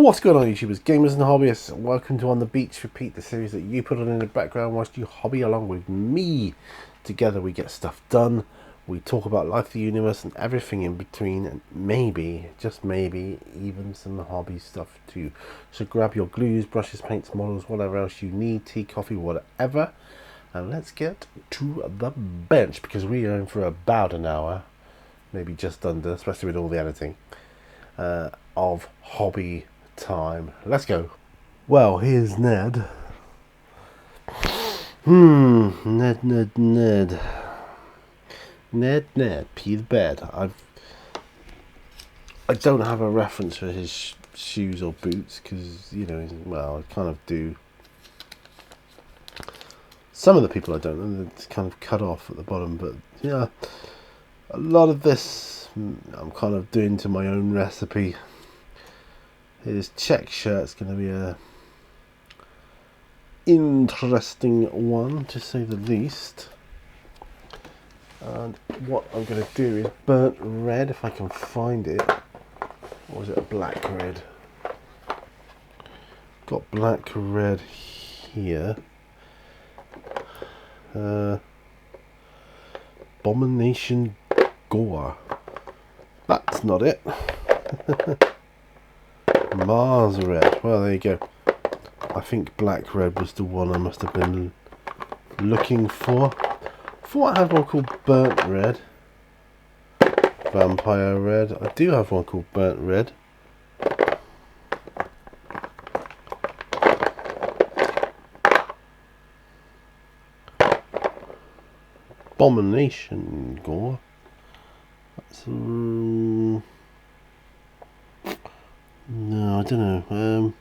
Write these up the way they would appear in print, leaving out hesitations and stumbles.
What's going on, YouTubers, gamers and hobbyists? Welcome to On the Beach Repeat, the series that you put on in the background whilst you hobby along with me. Together we get stuff done, we talk about life, the universe and everything in between, and maybe, just maybe, even some hobby stuff too. So grab your glues, brushes, paints, models, whatever else you need, tea, coffee, whatever, and let's get to the bench, because we are in for about an hour, maybe just under, especially with all the editing, of hobby time. Let's go. Well, here's Ned. Ned. Ned, pee the bed. I don't have a reference for his shoes or boots because, you know, well, I kind of do. Some of the people I don't, and it's kind of cut off at the bottom, but yeah, a lot of this I'm kind of doing to my own recipe. His check shirt's going to be a interesting one, to say the least. And what I'm going to do is burnt red, if I can find it. Or was it black red? Got black red here. Abomination Gore. That's not it. Mars red. Well, there you go. I think black red was the one I must have been looking for. I thought I had one called burnt red. Vampire red. I do have one called burnt red. Abomination Gore. That's no, I don't know.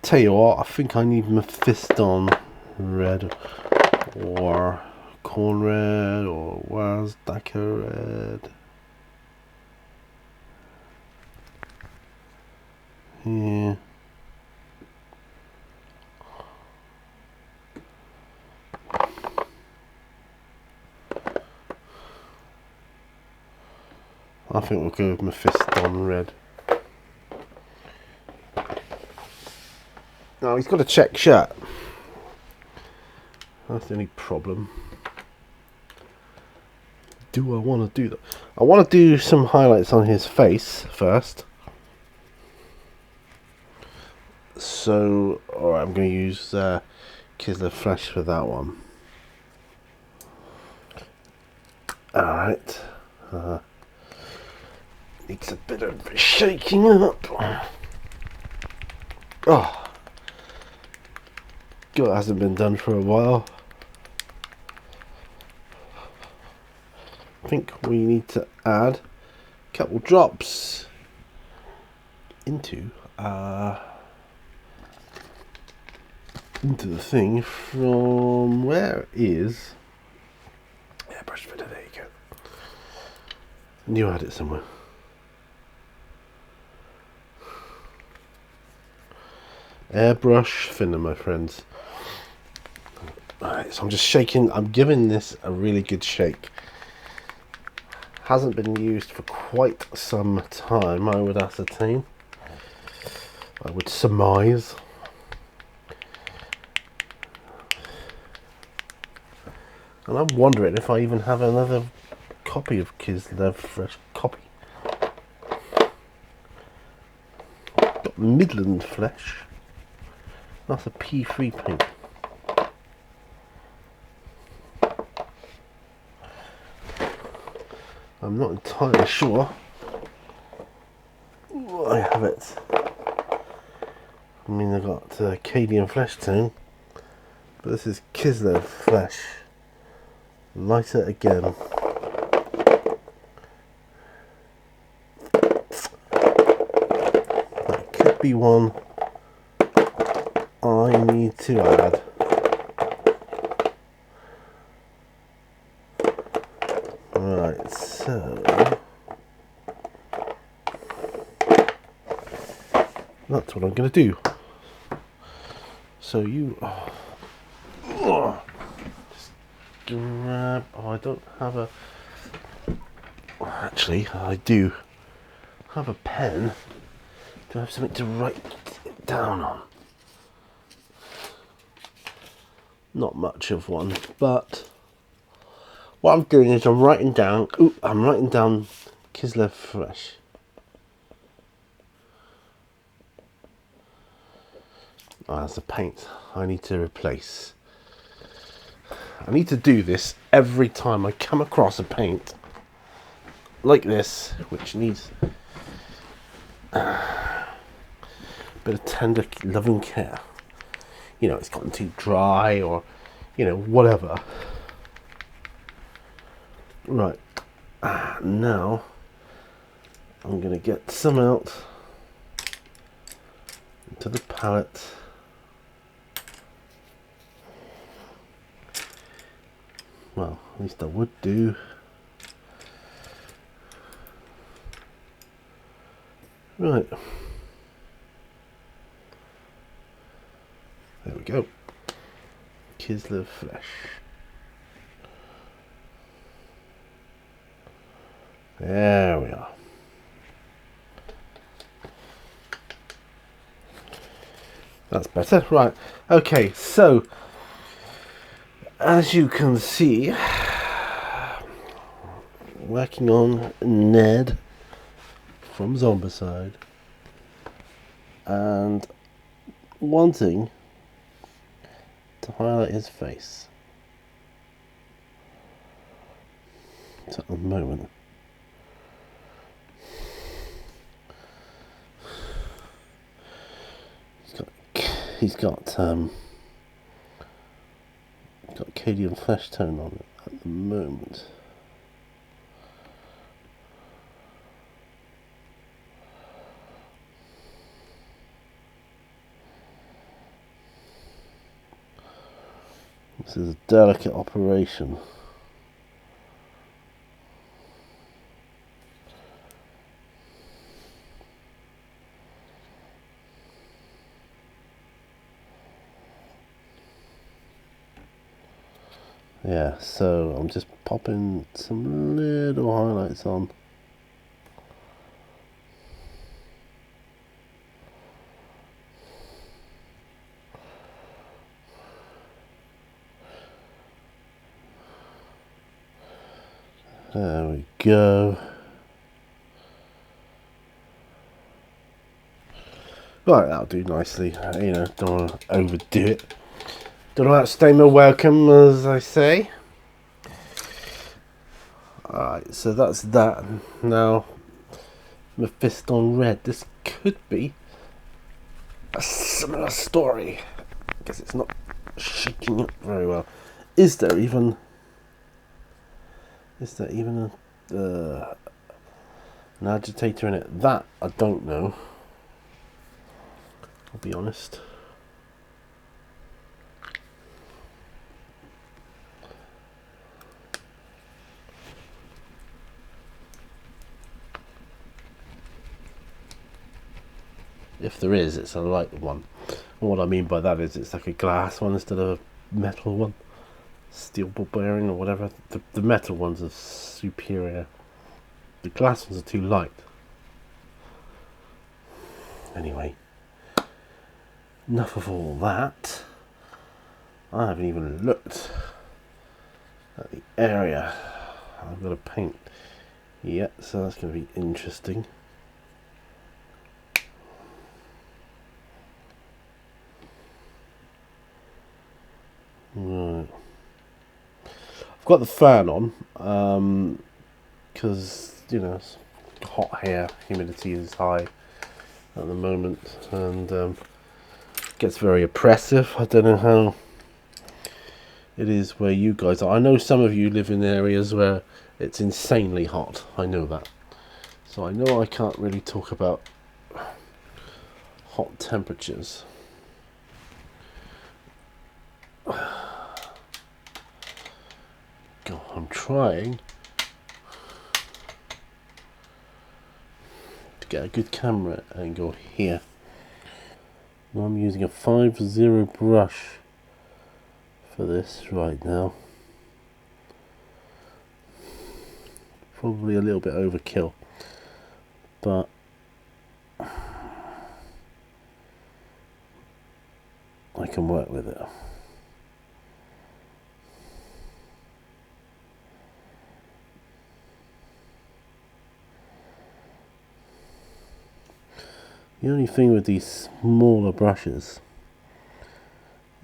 Tell you what, I think I need Mephiston red or corn red or Wazdaka red. Yeah. I think we'll go with Mephiston red. Now he's got a check shirt. That's the only problem. Do I want to do that? I want to do some highlights on his face first. So, alright, I'm going to use Kislev Flesh for that one. Alright. Needs a bit of shaking up. Oh. God, it hasn't been done for a while. I think we need to add a couple drops into the thing from where is airbrush fitter. There you go. I knew I had it somewhere. Airbrush thinner, my friends. Alright, so I'm just shaking. I'm giving this a really good shake. Hasn't been used for quite some time, I would ascertain. I would surmise. And I'm wondering if I even have another copy of Kislev Fresh copy. Got Midland Flesh. That's a P3 paint. I'm not entirely sure I have it. I mean, I got Cadian Flesh Tone, but this is Kislev Flesh. Lighter again. That could be one I need to add. Right, so that's what I'm going to do. So you just grab. Oh, I don't have a Actually, I do have a pen. Do I have something to write it down on? Not much of one, but what I'm doing is I'm writing down. I'm writing down Kislev Fresh. Oh, that's the paint I need to replace. I need to do this every time I come across a paint like this, which needs a bit of tender, loving care. You know, it's gotten too dry, or whatever. Right, now I'm going to get some out into the palette. Well, at least I would do. Right. There we go. Kislev Fresh. There we are. That's better. Right. Okay, so as you can see, working on Ned from Zombicide and wanting to highlight his face. So at the moment, he's got Cadian flesh tone on it at the moment. This is a delicate operation. Yeah, so I'm just popping some little highlights on. There we go. Right, that'll do nicely. Don't want to overdo it. Don't outstay my welcome, as I say. Alright, so that's that. Now, Mephiston Red. This could be a similar story. I guess it's not shaking up very well. Is there even an agitator in it? That I don't know. I'll be honest. If there is, it's a light one. And what I mean by that is it's like a glass one instead of a metal one. Steel ball bearing or whatever. The metal ones are superior. The glass ones are too light. Anyway, enough of all that. I haven't even looked at the area I've got to paint yet, so that's going to be interesting. Right. I've got the fan on because it's hot here, humidity is high at the moment, and gets very oppressive. I don't know how it is where you guys are. I know some of you live in areas where it's insanely hot. I know that. So I know I can't really talk about hot temperatures. God, I'm trying to get a good camera angle here. Now I'm using a 5-0 brush for this right now. Probably a little bit overkill, but I can work with it. The only thing with these smaller brushes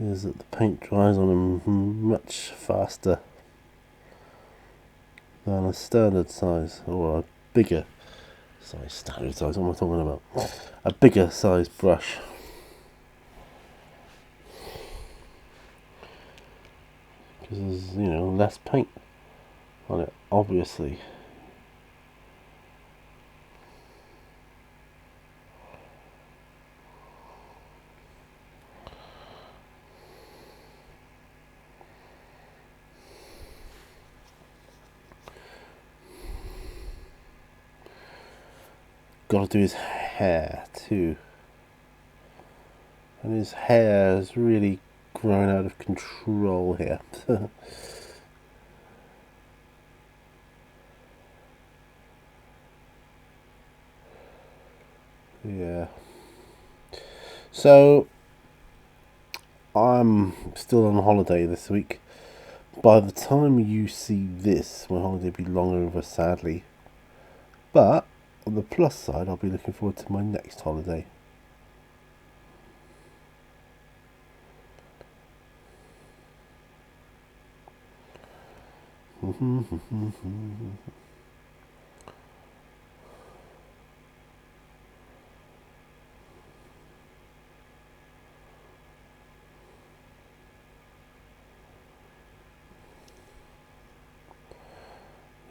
is that the paint dries on them much faster than a standard size, or a bigger size. Standard size, what am I talking about? A bigger size brush. Because there's, less paint on it, obviously. Got to do his hair too, and his hair is really grown out of control here. Yeah. So I'm still on holiday this week. By the time you see this, my holiday will be long over, sadly. But on the plus side, I'll be looking forward to my next holiday.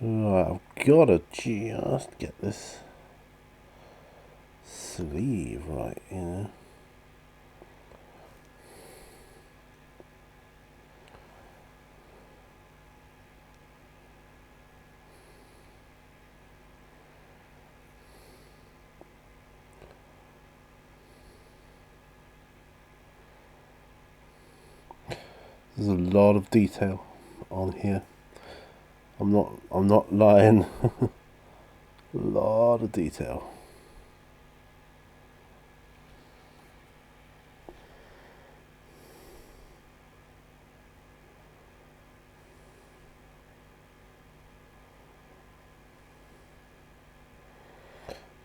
Right, I've got to just get this sleeve right, There's a lot of detail on here. I'm not lying. A lot of detail.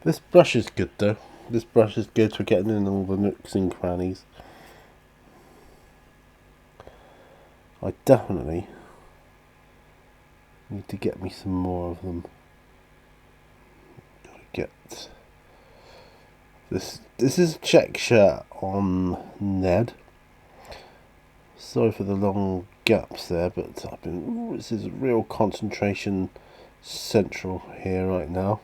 This brush is good though. This brush is good for getting in all the nooks and crannies. I definitely need to get me some more of them. Gotta get this. This is a check shirt on Ned. Sorry for the long gaps there, but this is real concentration central here right now.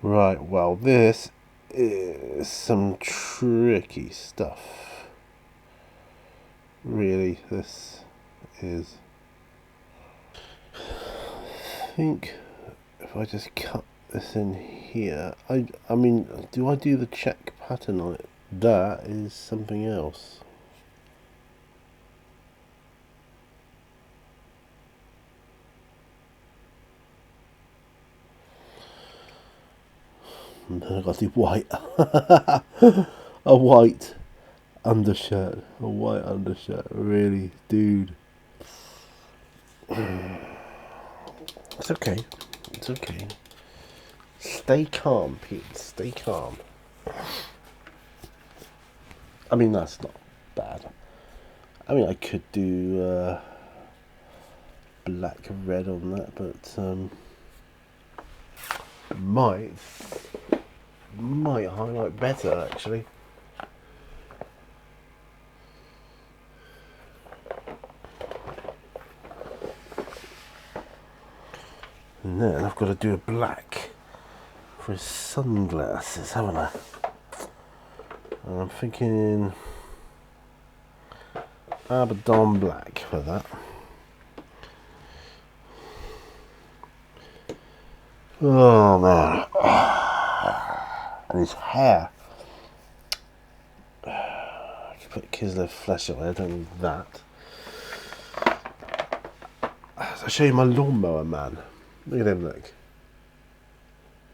Right, well, this is some tricky stuff. Really, this is. I think if I just cut this in here, I mean, do I do the check pattern on it? That is something else. And then I got the white, a white undershirt, really, dude. It's okay, Stay calm, Pete, stay calm. I mean, that's not bad. I mean, I could do black and red on that, but might highlight better actually. And then I've got to do a black for his sunglasses, haven't I? And I'm thinking Abaddon black for that. Oh man. And his hair. I could put Kislev flesh away, I don't need that. I'll show you my lawnmower man. Look at him, look.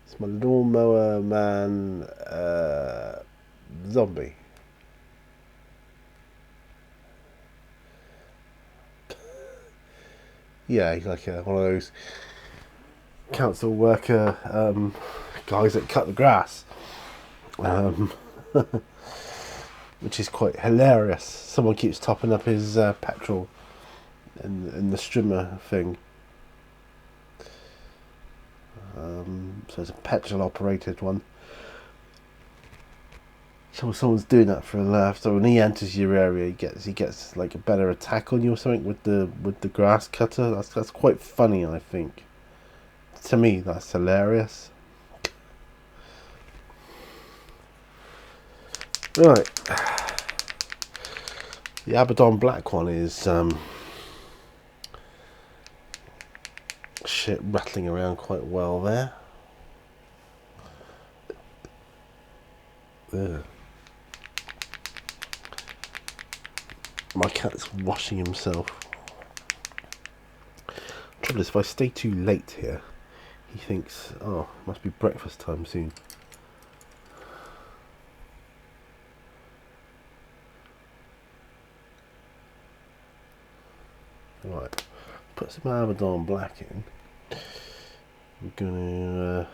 It's my lawnmower man zombie. Yeah, he's like one of those council worker guys that cut the grass. Which is quite hilarious. Someone keeps topping up his petrol in the strimmer thing. So it's a petrol operated one. So someone's doing that for a laugh. So when he enters your area, he gets like a better attack on you or something with the grass cutter. That's quite funny, I think. To me, that's hilarious. Right. The Abaddon Black one is shit rattling around quite well there. Ugh. My cat's washing himself. Trouble is, if I stay too late here, he thinks, oh, it must be breakfast time soon. Right, put some Abaddon Black in. We're going to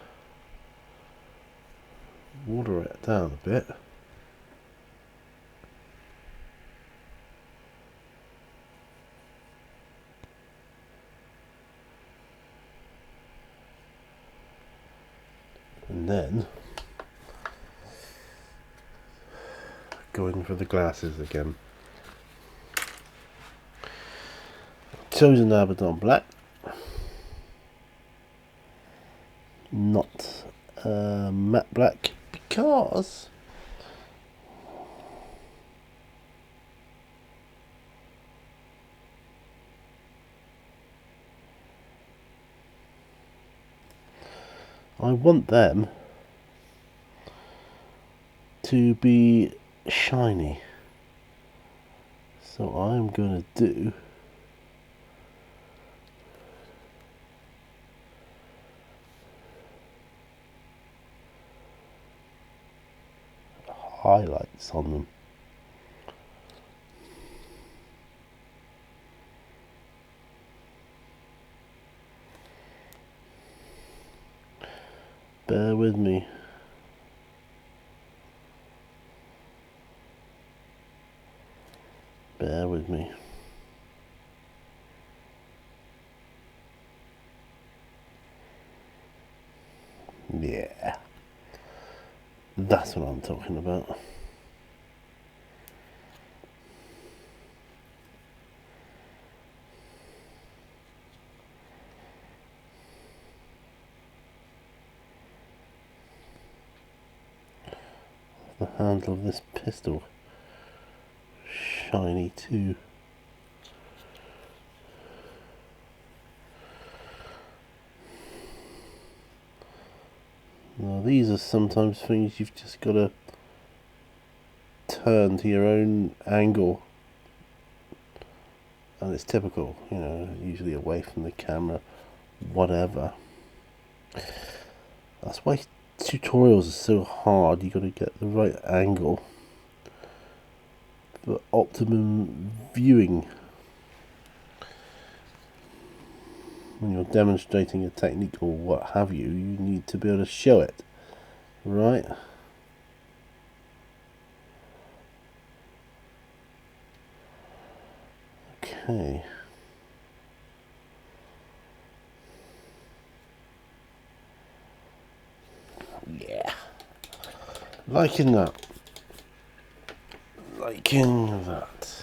water it down a bit. And then go in for the glasses again. Chosen Abaddon Black, not matte black, because I want them to be shiny. So I'm going to do highlights on them. Bear with me. Bear with me. Yeah. That's what I'm talking about. The handle of this pistol shiny too. Now these are sometimes things you've just got to turn to your own angle, and it's typical, you know, usually away from the camera, whatever. That's why tutorials are so hard. You got to get the right angle for optimum viewing when you're demonstrating a technique or what have you. You need to be able to show it, right? Okay. Yeah. Liking that. Liking that.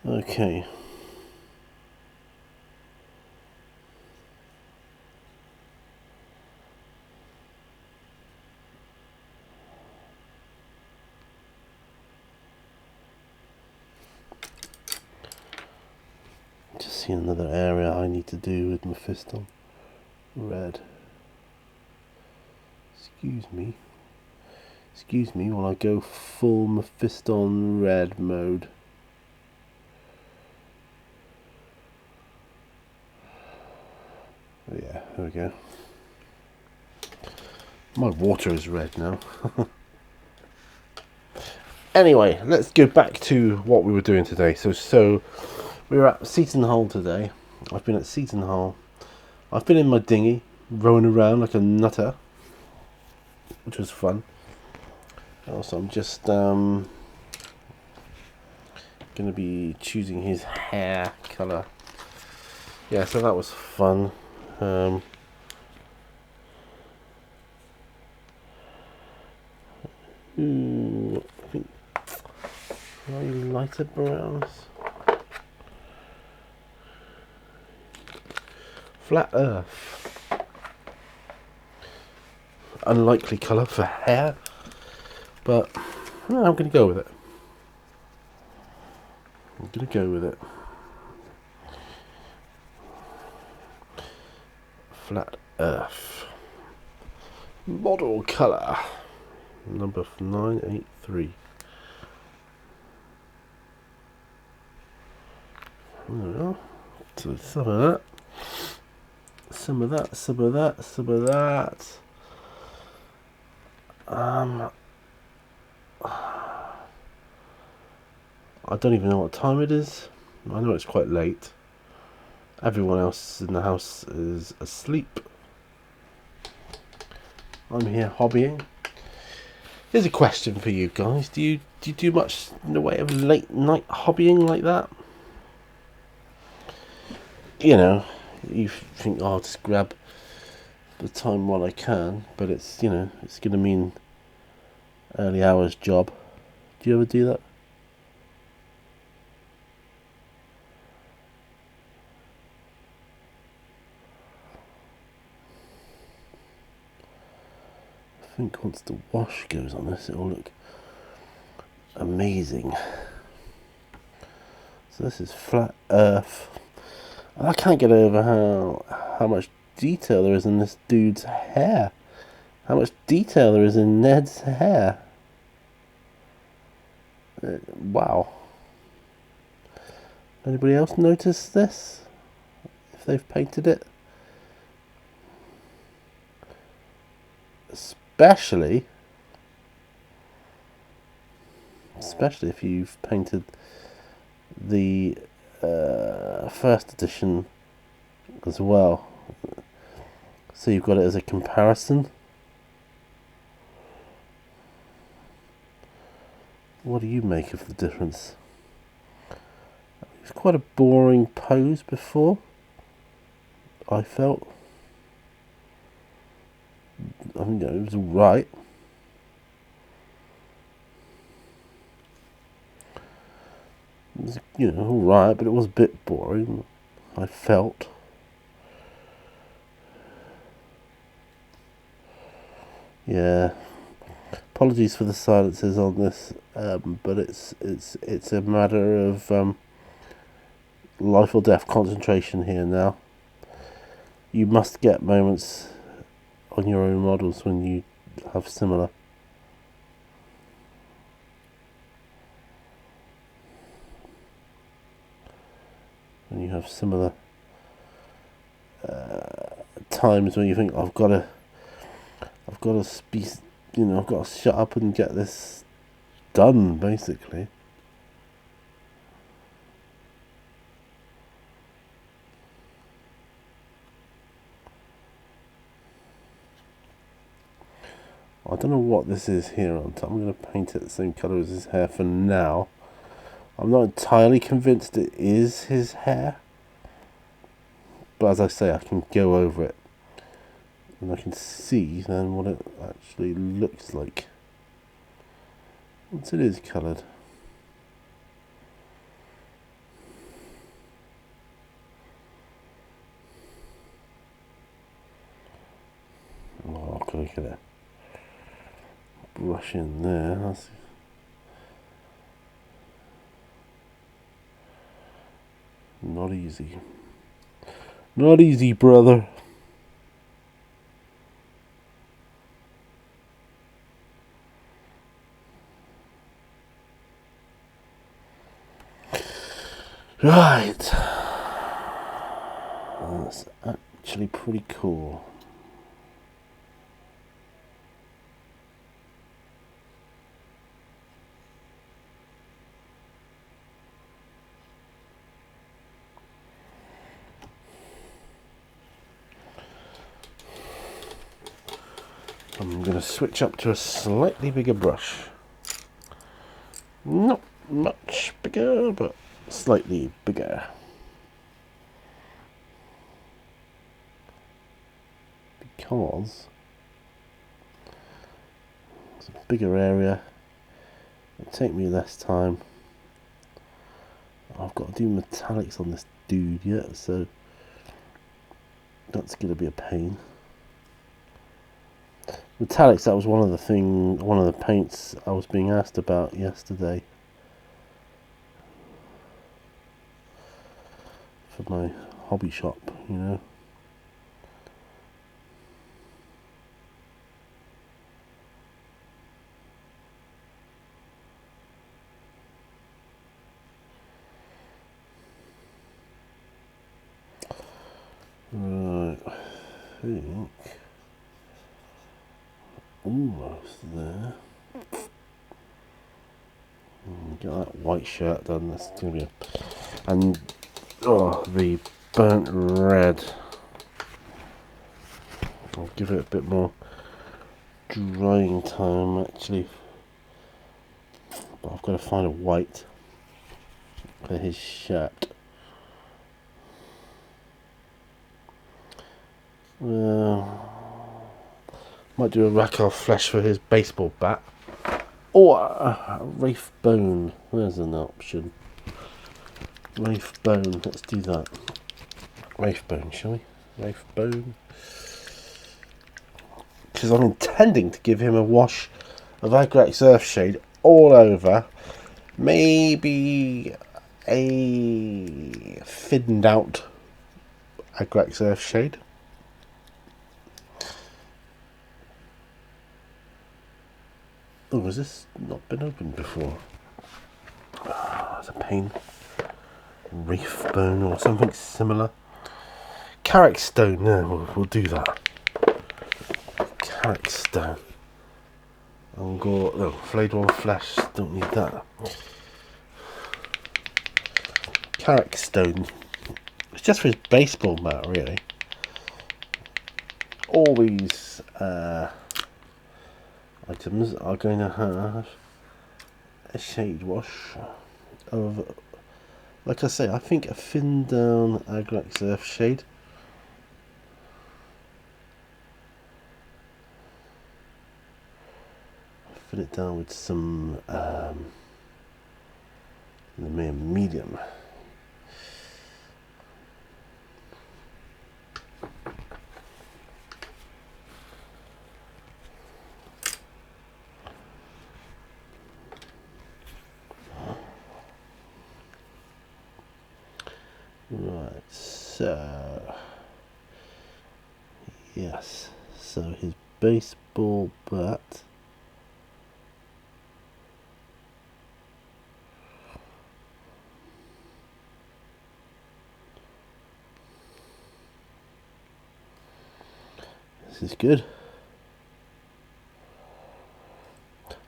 Okay. Just see another area I need to do with Mephiston Red. Excuse me while I go full Mephiston Red mode. Yeah, there we go. My water is red now. Anyway, let's go back to what we were doing today. So we were at Seaton Hole today. I've been at Seaton Hole. I've been in my dinghy, rowing around like a nutter, which was fun. Also, I'm just going to be choosing his hair colour. Yeah, so that was fun. I think lighter browns. Flat Earth. Unlikely colour for hair, but no, I'm going to go with it. I'm going to go with it. Flat Earth. Model colour. Number 983. There we are. So some of that. Some of that, some of that, some of that. I don't even know what time it is. I know it's quite late. Everyone else in the house is asleep. I'm here hobbying. Here's a question for you guys. Do you do much in the way of late night hobbying like that? You know, you think, oh, I'll just grab the time while I can, but it's, you know, it's going to mean early hours job. Do you ever do that? I think once the wash goes on this, it'll look amazing. So this is Flat Earth. I can't get over how much detail there is in this dude's hair. How much detail there is in Ned's hair. Wow. Anybody else notice this? If they've painted it? Especially if you've painted the first edition as well. So you've got it as a comparison. What do you make of the difference? It's quite a boring pose before, I felt. I think it was alright. It was, you know, alright, but it was a bit boring, I felt. Yeah. Apologies for the silences on this, but it's a matter of life or death concentration here now. You must get moments on your own models when you have similar. When you have similar times when you think I've got to be, you know, I've got to shut up and get this done, basically. I don't know what this is here on top. I'm going to paint it the same colour as his hair for now. I'm not entirely convinced it is his hair. But as I say, I can go over it. And I can see then what it actually looks like. Once it is coloured. Oh, look at it. Brush in there. That's not easy. Not easy, brother. Right. Let's actually pretty cool. I'm going to switch up to a slightly bigger brush. Not much bigger, but slightly bigger. Because it's a bigger area, it'll take me less time. I've got to do metallics on this dude yet, so that's going to be a pain. Metallics, that was one of the paints I was being asked about yesterday for my hobby shop, you know. Right, I think almost there. Get that white shirt done. That's gonna be and the burnt red. I'll give it a bit more drying time actually, but I've got to find a white for his shirt. Might do a Rakarth flesh for his baseball bat. Or a Wraith Bone. There's an option. Wraith Bone. Let's do that. Wraith Bone, shall we? Wraith Bone. Because I'm intending to give him a wash of Agrax Earthshade all over. Maybe a thinned out Agrax Earthshade. Oh, has this not been opened before? That's a pain. Wraith Bone or something similar. Carrick Stone, no, we'll do that. Carrick Stone. I'll go, no, Flayed Wall Flesh, don't need that. Carrick Stone. It's just for his baseball bat, really. All these items are going to have a shade wash of, like I say, I think a thinned down Agrax Earthshade. Thin it down with some medium. Right, so yes, so his baseball bat. This is good.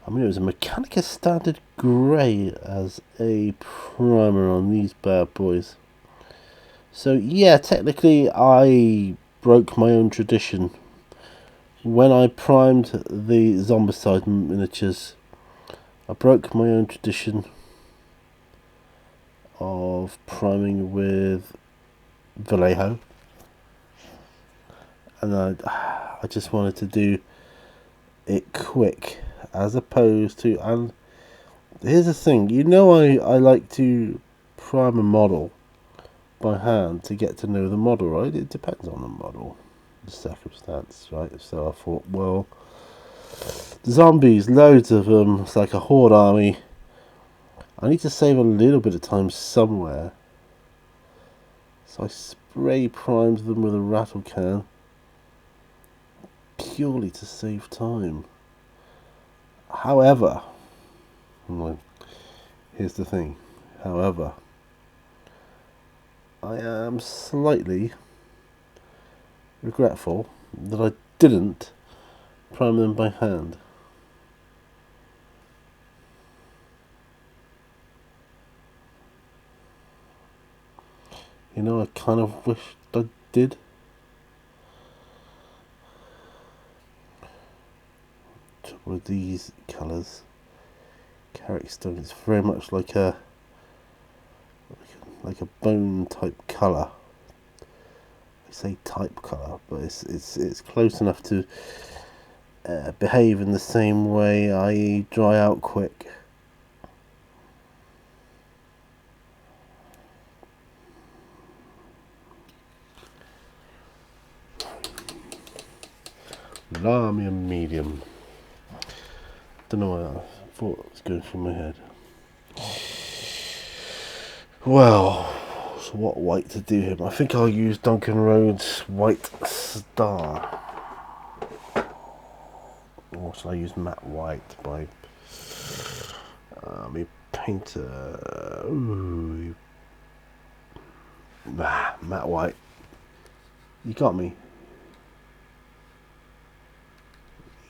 I mean, it was a Mechanicus Standard Grey as a primer on these bad boys. So yeah, technically I broke my own tradition. When I primed the Zombicide miniatures, I broke my own tradition of priming with Vallejo. And I just wanted to do it quick, as opposed to, and here's the thing, you know, I like to prime a model by hand to get to know the model, right? It depends on the model, the circumstance, right? So I thought, well, zombies, loads of them, it's like a horde army. I need to save a little bit of time somewhere. So I spray primed them with a rattle can, purely to save time. However, here's the thing, however, I am slightly regretful that I didn't prime them by hand. You know, I kind of wish I did. With these colours, Carrick Stone is very much like a bone type colour. I say type colour, but it's close enough to behave in the same way, i.e. dry out quick. Lamium medium. Don't know why I thought it was going through my head. Well, so what white to do here? I think I'll use Duncan Rhodes White Star. Or shall I use Matte White by me painter? Ooh. Matte White. You got me.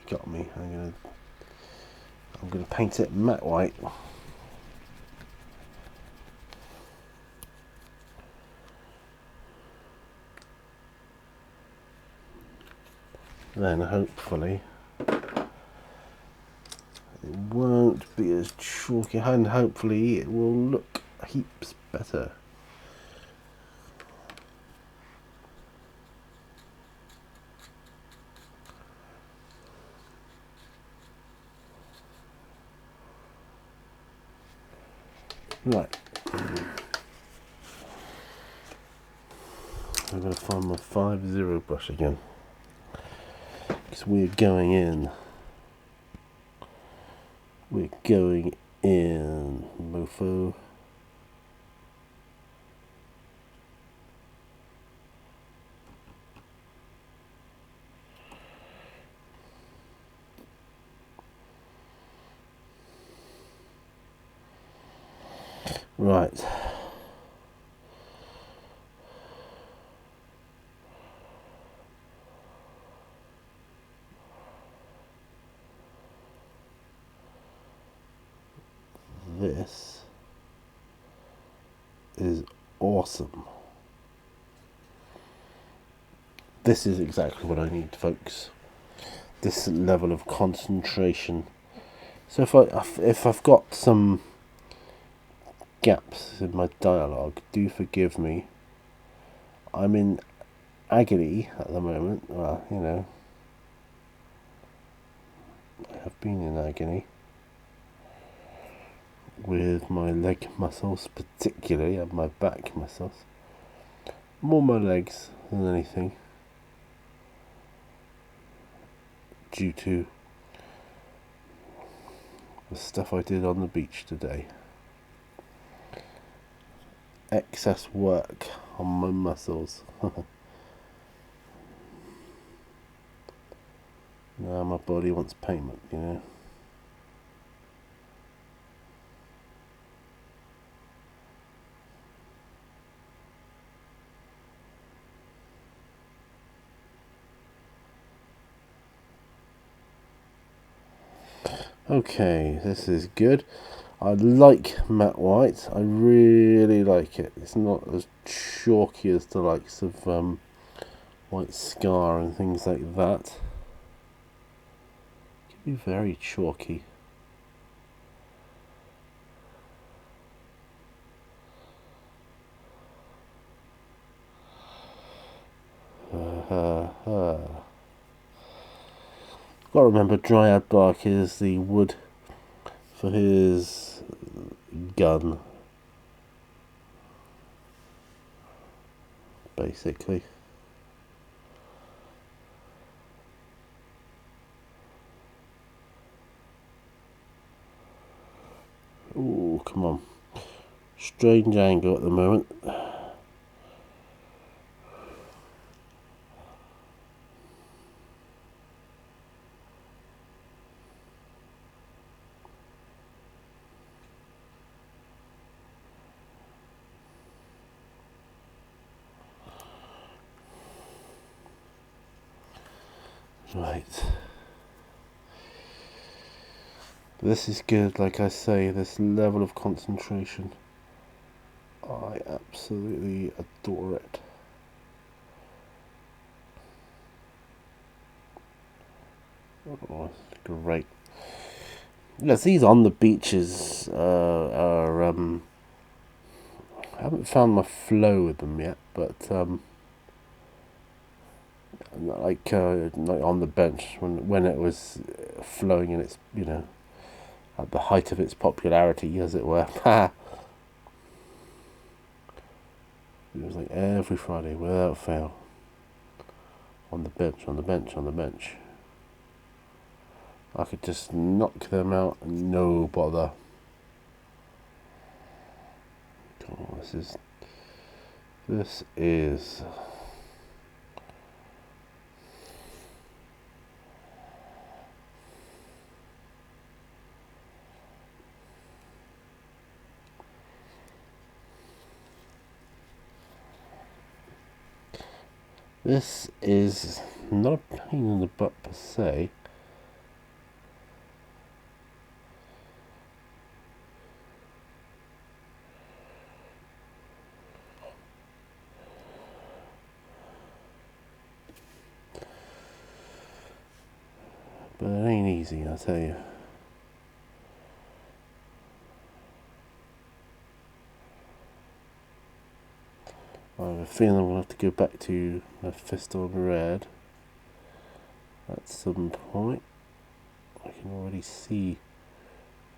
You got me. I'm gonna paint it matte white. Then hopefully it won't be as chalky, and hopefully it will look heaps better. Right. I'm going to find my 5-0 brush again. Because we're going in. We're going in, mofo. Right. This is awesome. This is exactly what I need, folks. This level of concentration. So if I've got some gaps in my dialogue, do forgive me. I'm in agony at the moment. Well, you know, I have been in agony with my leg muscles, particularly, and my back muscles. More my legs than anything, due to the stuff I did on the beach today. Excess work on my muscles. Now my body wants payment, you know. Okay, this is good. I like matte white. I really like it. It's not as chalky as the likes of White Scar and things like that. It can be very chalky. Got to remember, Dryad Bark is the wood for his gun, basically. Ooh, come on. Strange angle at the moment. Right. This is good, like I say, this level of concentration. I absolutely adore it. Oh, great. Yes, these on the beaches are I haven't found my flow with them yet, but like on the bench when it was flowing in its, you know, at the height of its popularity, as it were. It was like every Friday without fail. On the bench, on the bench, on the bench. I could just knock them out, no bother. Oh, this is This is not a pain in the butt per se. But it ain't easy, I'll tell you. I have a feeling I'm going to have to go back to Mephisto Red at some point. I can already see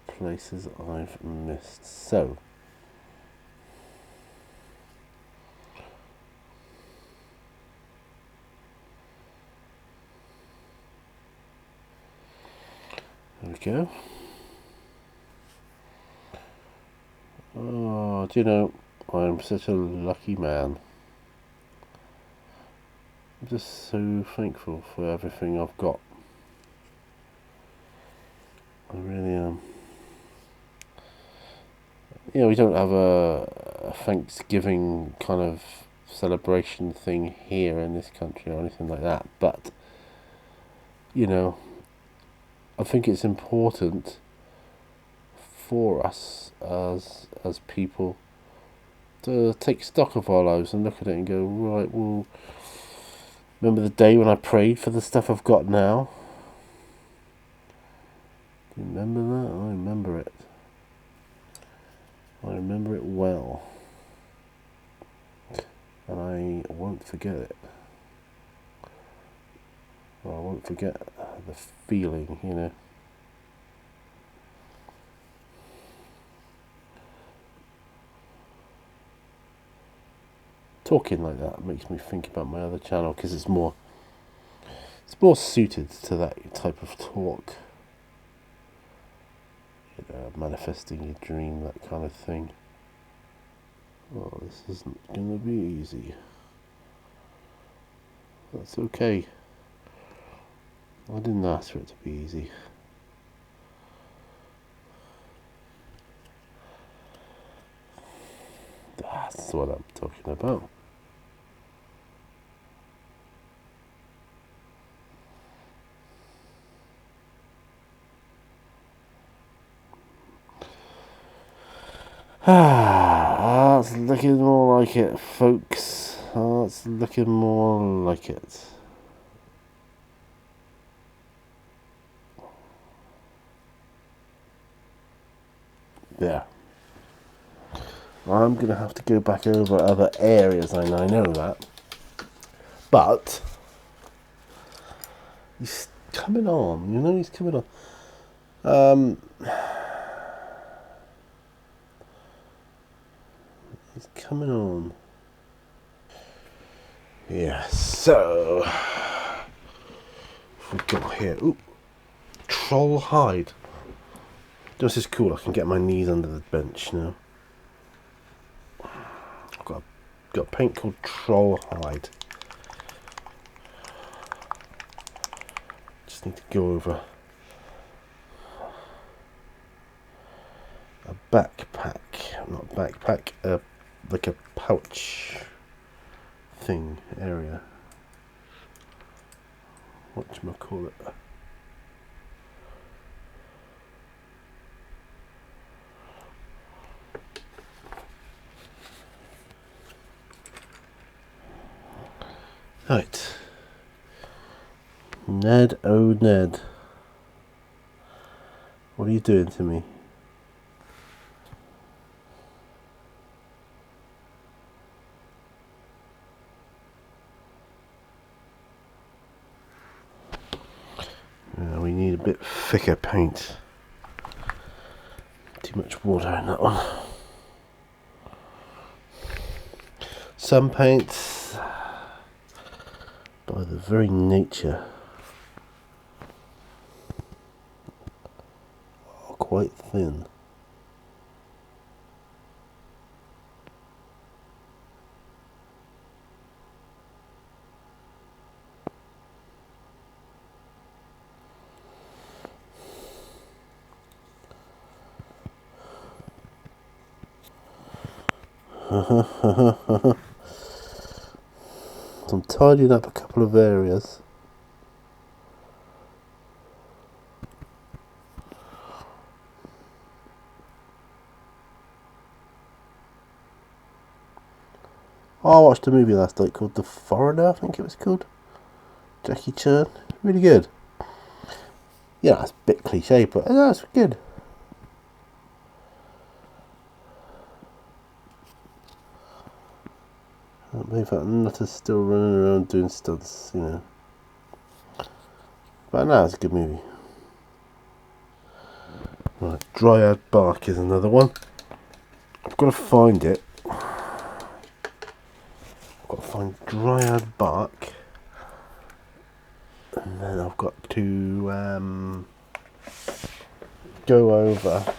places I've missed. So, there we go. Oh, do you know, I'm such a lucky man. I'm just so thankful for everything I've got. I really am. You know, we don't have a Thanksgiving kind of celebration thing here in this country or anything like that, but, you know, I think it's important for us as people to take stock of our lives and look at it and go, right, well, remember the day when I prayed for the stuff I've got now? Do you remember that? I remember it. I remember it well. And I won't forget it. Or I won't forget the feeling, you know. Talking like that makes me think about my other channel because it's more suited to that type of talk. You know, manifesting your dream, that kind of thing. Oh, this isn't going to be easy. That's okay. I didn't ask for it to be easy. That's what I'm talking about. That's looking more like it, folks. That's looking more like it. Yeah. I'm going to have to go back over other areas, I know that. But he's coming on, you know, he's coming on. He's coming on. Yeah, so we got here. Ooh, Troll Hide. This is cool. I can get my knees under the bench now. I've got a paint called Troll Hide. Just need to go over a backpack, not backpack, like a pouch thing area. whatchamacallit. Right. Ned, oh Ned. What are you doing to me? We need a bit thicker paint. Too much water in that one. Some paints, by the very nature, are quite thin. So I'm tidying up a couple of areas. I watched a movie last night called The Foreigner, I think it was called. Jackie Chan. Really good. Yeah, it's a bit cliche, but it's good. Maybe that nutter's still running around doing stunts, you know. But no, it's a good movie. Right, Dryad Bark is another one. I've got to find it. I've got to find Dryad Bark. And then I've got to go over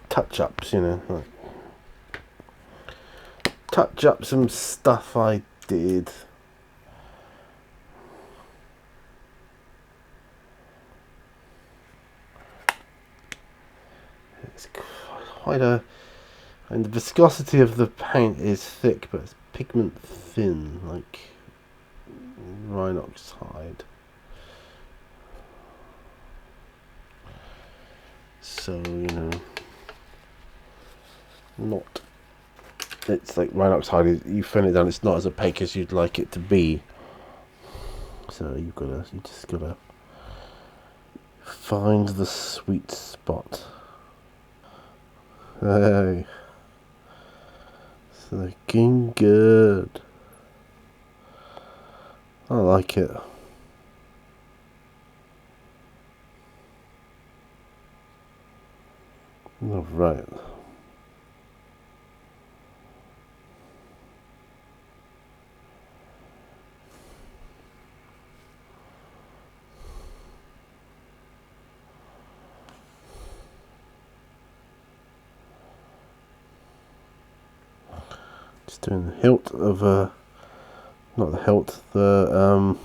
touch-ups, you know. Like, touch up some stuff I did. It's quite and the viscosity of the paint is thick, but it's pigment thin, like Rhinox hide. So, you know, not. It's like Rhinox hide. You thin it down. It's not as opaque as you'd like it to be. So you just gotta find the sweet spot. Hey, it's looking good. I like it. All right. Just doing the hilt of not the hilt, the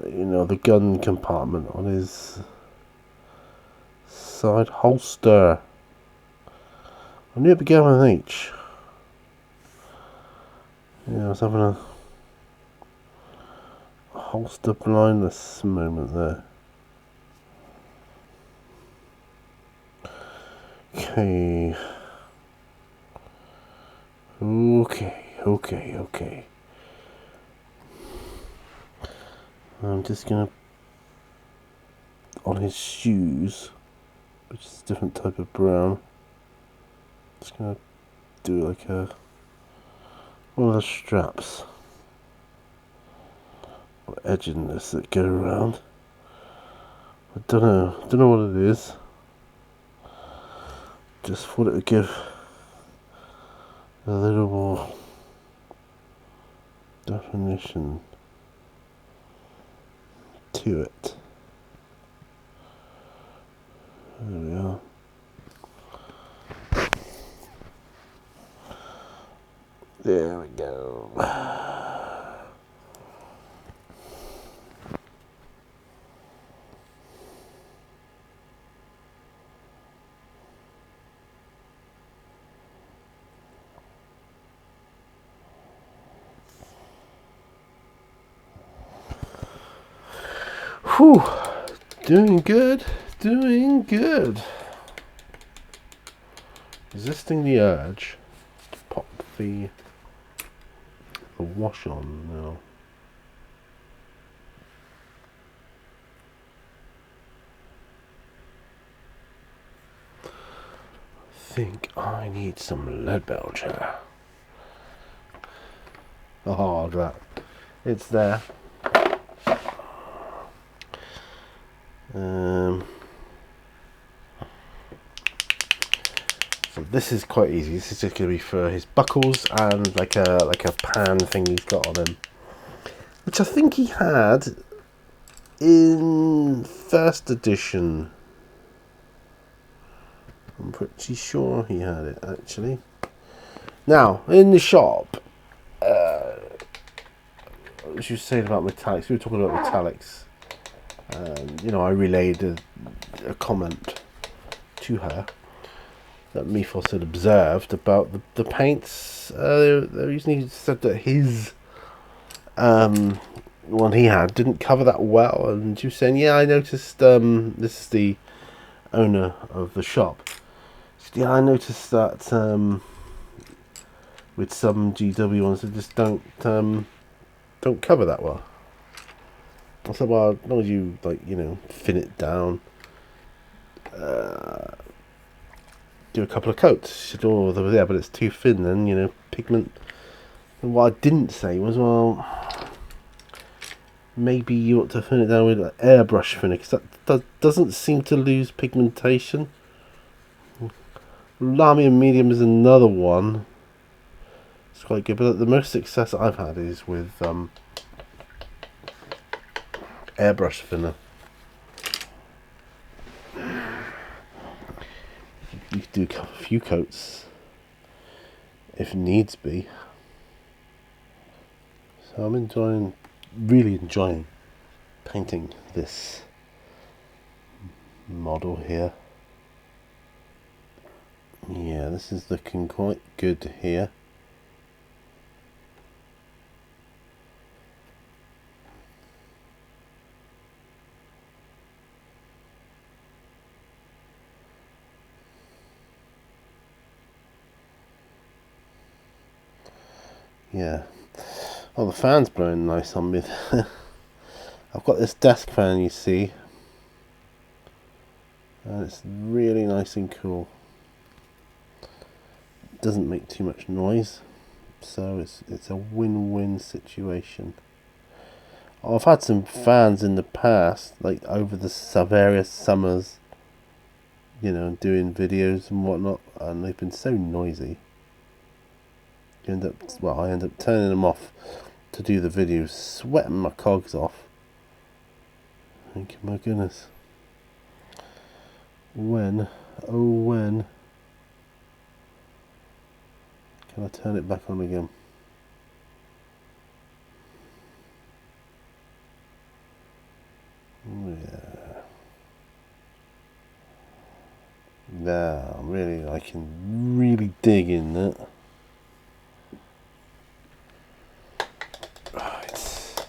you know, the gun compartment on his side holster. I knew it began with an H. Yeah, I was having a holster blindness moment there. Okay. Okay. I'm just gonna, on his shoes, which is a different type of brown, just gonna do like one of the straps or edging this that go around. I don't know what it is. Just thought it would give a little more definition to it. There we are. There we go. Whew. Doing good. Doing good. Resisting the urge to pop the wash on now. I think I need some lead belcher. Oh, that. It's there. So this is quite easy. This is just going to be for his buckles and like a pan thing he's got on him, which I think he had in first edition. I'm pretty sure he had it actually. Now in the shop, what you were saying about metallics? We were talking about metallics. You know, I relayed a comment to her that Mythos had observed about the paints. The reason he said that his one he had didn't cover that well, and she was saying, "Yeah, I noticed." This is the owner of the shop. She said, "Yeah, I noticed that with some GW ones, they just don't cover that well." I said, "Well, as long as you thin it down, do a couple of coats." She said, "Oh, yeah, but it's too thin then, pigment." And what I didn't say was, well, maybe you ought to thin it down with an airbrush thinner, because that doesn't seem to lose pigmentation. Lamy Medium is another one. It's quite good, but the most success I've had is with airbrush thinner. You could do a few coats if needs be. So I'm really enjoying painting this model here. Yeah, this is looking quite good here. Yeah. Oh, the fan's blowing nice on me. I've got this desk fan, you see, and it's really nice and cool. It doesn't make too much noise, so it's a win-win situation. I've had some fans in the past, like over the various summers, doing videos and whatnot, and they've been so noisy. I end up turning them off to do the videos, sweating my cogs off. Thinking, my goodness, when can I turn it back on again? Yeah. Now, I can really dig in that. Right.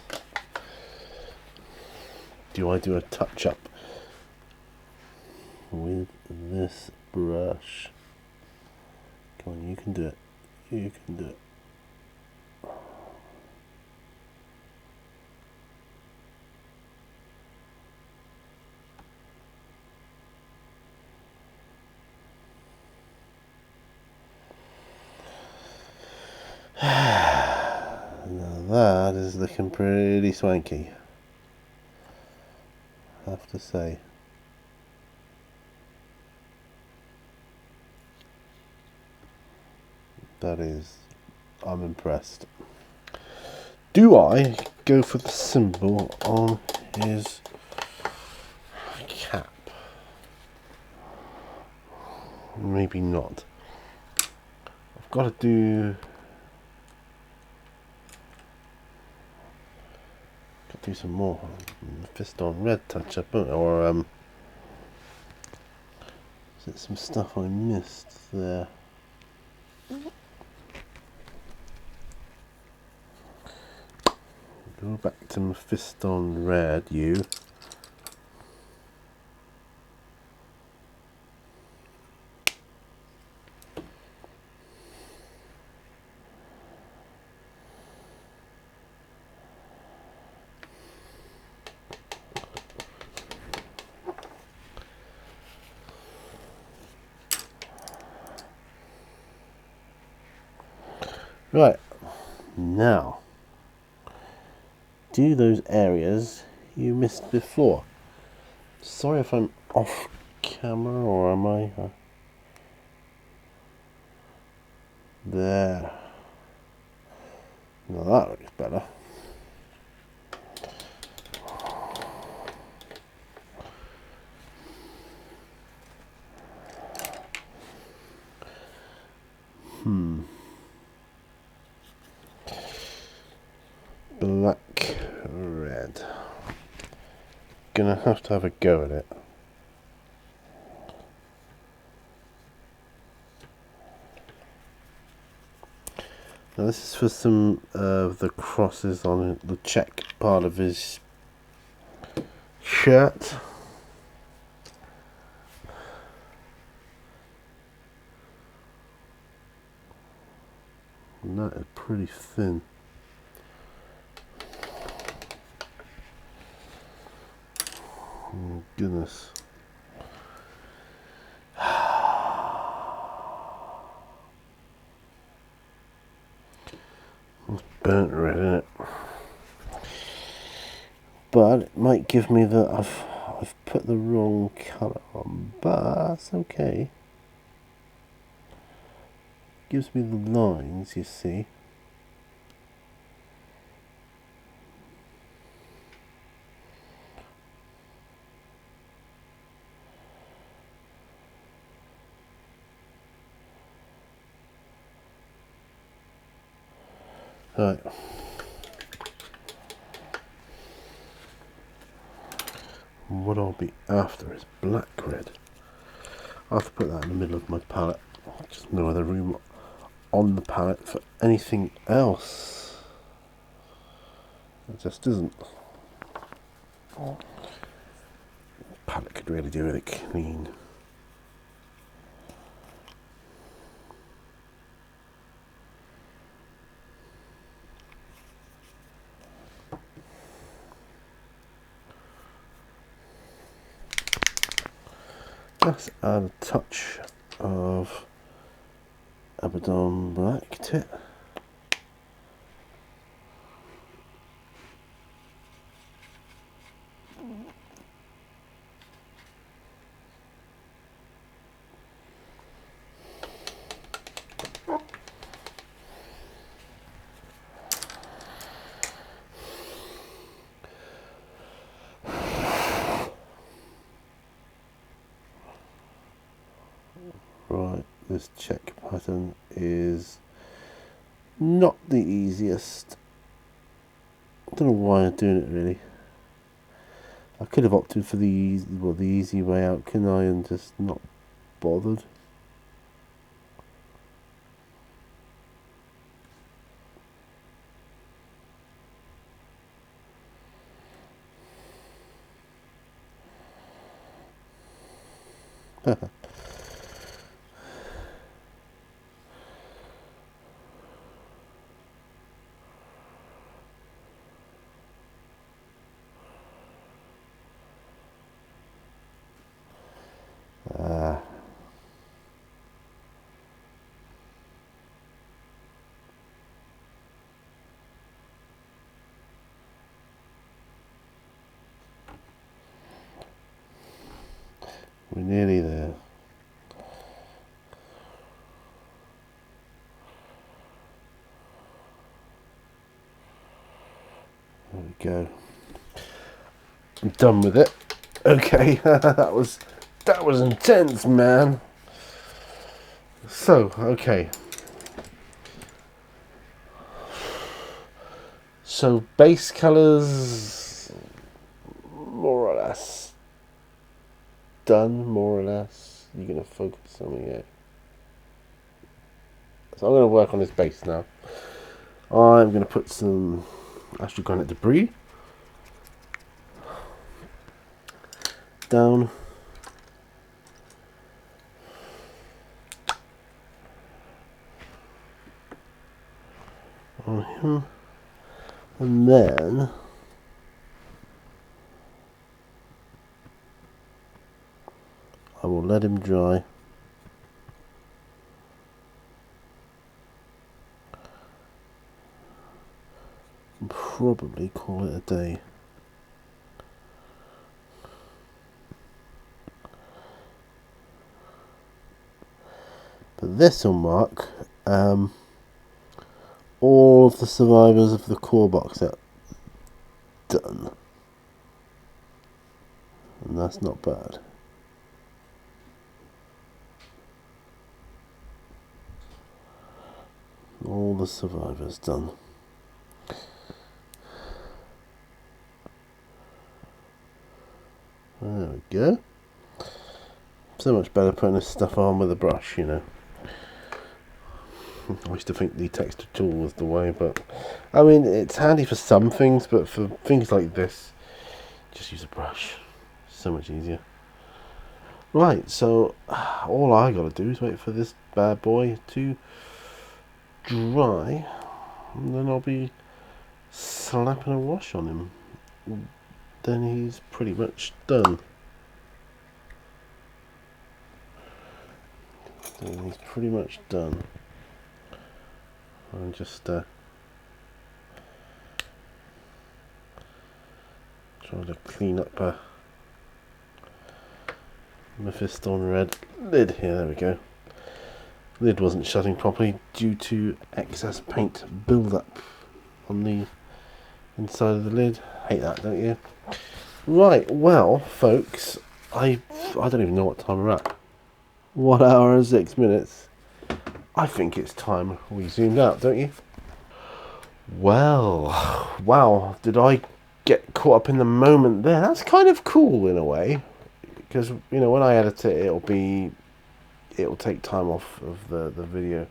Do I do a touch up with this brush? Come on, you can do it. You can do it. Now that is looking pretty swanky, I have to say. I'm impressed. Do I go for the symbol on his cap? Maybe not. I've got to do some more Fist on Red touch up, or is it some stuff I missed there? Go back to Mephiston Red, you. Right, now, do those areas you missed before. Sorry if I'm off camera, or am I? There. Now that looks better. Black, red. Gonna have to have a go at it. Now this is for some of the crosses on the check part of his shirt. And that is pretty thin. Oh goodness. It's burnt red, isn't it? But it might give me that I've put the wrong colour on, but that's okay. Gives me the lines, you see. Right. What I'll be after is black red. I'll have to put that in the middle of my palette. Just no other room on the palette for anything else. It just isn't. Palette could really do with it clean. Let's add a touch of Abaddon black to it. Right, this check pattern is not the easiest. I don't know why I'm doing it really. I could have opted for the easy way out, can I, and just not bothered. We're nearly there. There we go. I'm done with it. Okay, that was intense, man. So, okay. So base colours, more or less done. More or less. You're gonna focus on me. So I'm gonna work on this base now. I'm gonna put some astral granite debris down. On him. And then I will let him dry. probably call it a day. But this will mark all of the survivors of the core box set done. And that's not bad. All the survivors done. There we go. So much better putting this stuff on with a brush, you know. I used to think the texture tool was the way, but I mean, it's handy for some things, but for things like this, just use a brush. So much easier. Right, so all I gotta do is wait for this bad boy to dry, and then I'll be slapping a wash on him. Then he's pretty much done. Then he's pretty much done. I'm just trying to clean up Mephiston red lid here. There we go. Lid wasn't shutting properly due to excess paint build-up on the inside of the lid. Hate that, don't you? Right, well, folks, I don't even know what time we're at. 1 hour and 6 minutes. I think it's time we zoomed out, don't you? Well, wow, did I get caught up in the moment there? That's kind of cool in a way, because you know when I edit it, it'll take time off of the video.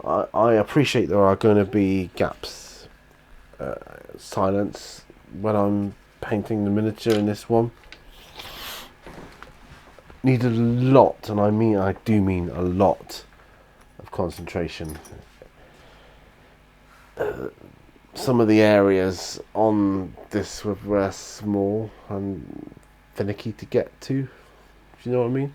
I appreciate there are going to be gaps, silence when I'm painting the miniature in this one. Needed a lot, and I do mean a lot of concentration. Some of the areas on this were small and finicky to get to. Do you know what I mean?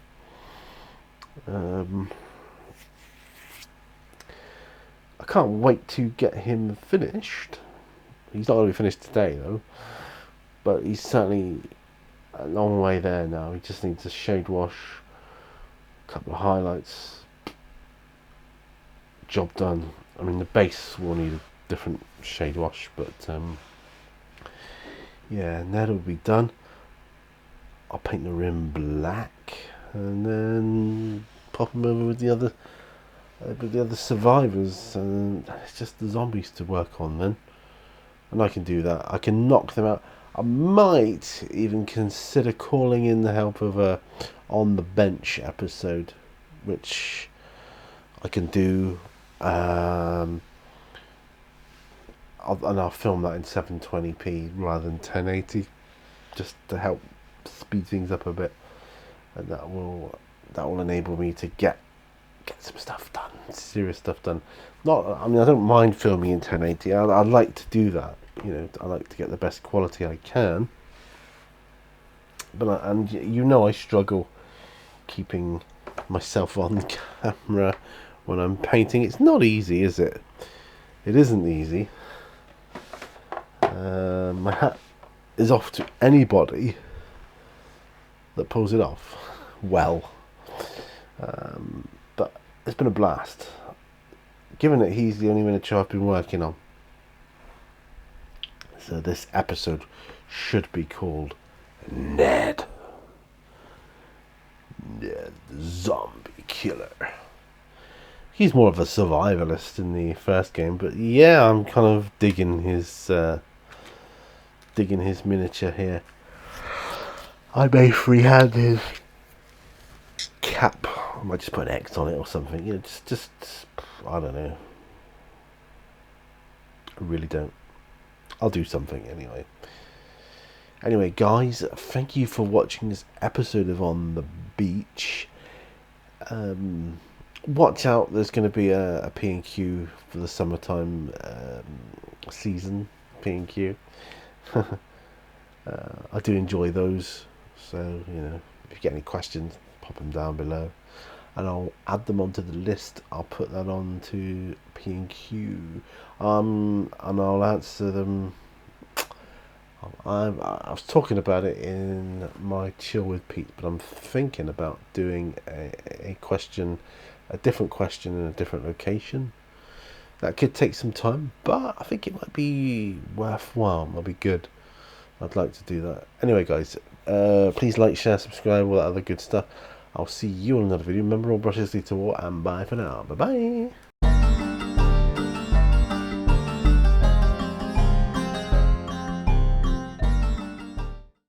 I can't wait to get him finished. He's not going to be finished today though, but he's certainly a long way there now. He just needs a shade wash, a couple of highlights, job done. I mean, the base will need a different shade wash, but yeah, and that'll be done. I'll paint the rim black and then pop them over with the other survivors, and it's just the zombies to work on then. And I can do that. I can knock them out. I might even consider calling in the help of a on the bench episode, which I can do, and I'll film that in 720p rather than 1080, just to help speed things up a bit, and that will enable me to get some stuff done, serious stuff done. I don't mind filming in 1080. I'd like to do that. You know, I like to get the best quality I can. But I struggle keeping myself on camera when I'm painting. It's not easy, is it? It isn't easy. My hat is off to anybody that pulls it off well. But it's been a blast. Given that he's the only miniature I've been working on. So this episode should be called Ned. Ned the Zombie Killer. He's more of a survivalist in the first game, but yeah, I'm kind of digging his miniature here. I may freehand his cap. I might just put an X on it or something. You know, just I don't know. I really don't. I'll do something anyway. Anyway, guys, thank you for watching this episode of On the Beach. Watch out, there's going to be a P&Q for the summertime season. P&Q. I do enjoy those, so you know, if you get any questions, pop them down below and I'll add them onto the list. I'll put that on to P&Q, and I'll answer them I was talking about it in my chill with Pete, but I'm thinking about doing a question, a different question in a different location. That could take some time, but I think it might be worthwhile. Might be good. I'd like to do that. Anyway, guys, please like, share, subscribe, all that other good stuff. I'll see you on another video. Remember, all brushes lead to war, and bye for now. Bye bye.